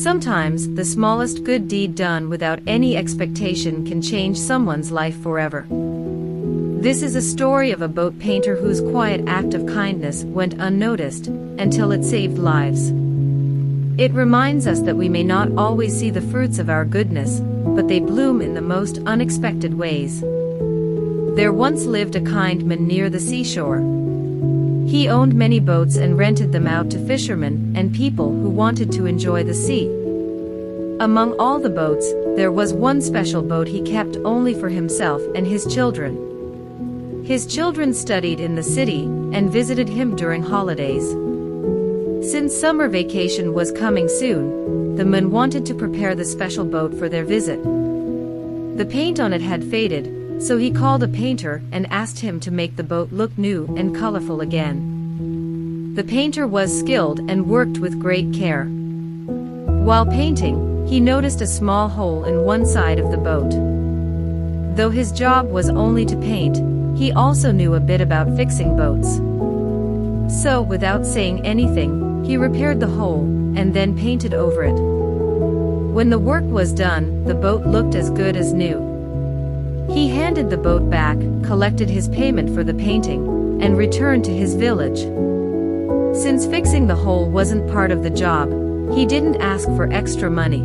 Sometimes, the smallest good deed done without any expectation can change someone's life forever. This is a story of a boat painter whose quiet act of kindness went unnoticed until it saved lives. It reminds us that we may not always see the fruits of our goodness, but they bloom in the most unexpected ways. There once lived a kind man near the seashore. He owned many boats and rented them out to fishermen and people who wanted to enjoy the sea. Among all the boats, there was one special boat he kept only for himself and his children. His children studied in the city and visited him during holidays. Since summer vacation was coming soon, the man wanted to prepare the special boat for their visit. The paint on it had faded, so he called a painter and asked him to make the boat look new and colorful again. The painter was skilled and worked with great care. While painting, he noticed a small hole in one side of the boat. Though his job was only to paint, he also knew a bit about fixing boats. So, without saying anything, he repaired the hole and then painted over it. When the work was done, the boat looked as good as new. He handed the boat back, collected his payment for the painting, and returned to his village. Since fixing the hole wasn't part of the job, he didn't ask for extra money.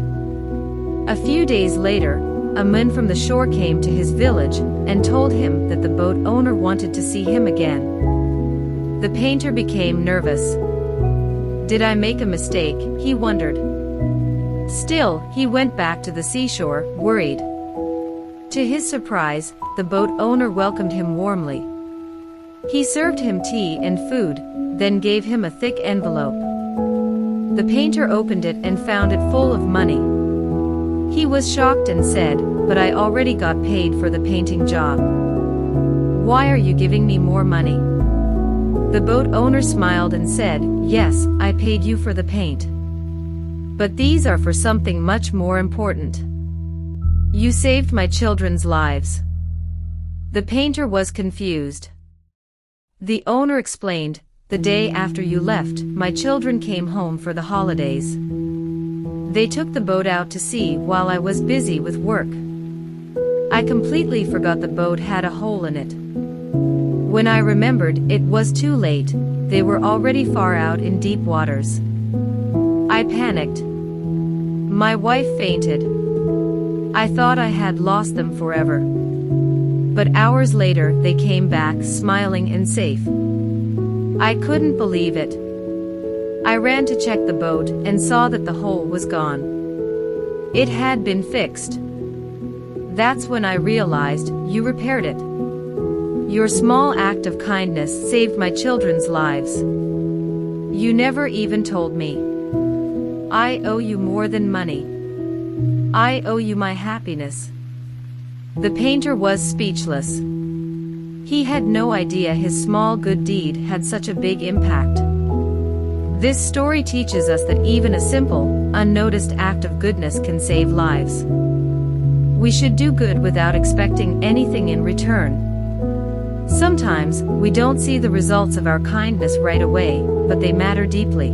A few days later, a man from the shore came to his village and told him that the boat owner wanted to see him again. The painter became nervous. Did I make a mistake? He wondered. Still, he went back to the seashore, worried. To his surprise, the boat owner welcomed him warmly. He served him tea and food, then gave him a thick envelope. The painter opened it and found it full of money. He was shocked and said, "But I already got paid for the painting job. Why are you giving me more money?" The boat owner smiled and said, "Yes, I paid you for the paint. But these are for something much more important. You saved my children's lives." The painter was confused. The owner explained, "The day after you left, my children came home for the holidays. They took the boat out to sea while I was busy with work. I completely forgot the boat had a hole in it. When I remembered, it was too late. They were already far out in deep waters. I panicked. My wife fainted. I thought I had lost them forever. But hours later, they came back smiling and safe. I couldn't believe it. I ran to check the boat and saw that the hole was gone. It had been fixed. That's when I realized you repaired it. Your small act of kindness saved my children's lives. You never even told me. I owe you more than money. I owe you my happiness." The painter was speechless. He had no idea his small good deed had such a big impact. This story teaches us that even a simple, unnoticed act of goodness can save lives. We should do good without expecting anything in return. Sometimes, we don't see the results of our kindness right away, but they matter deeply.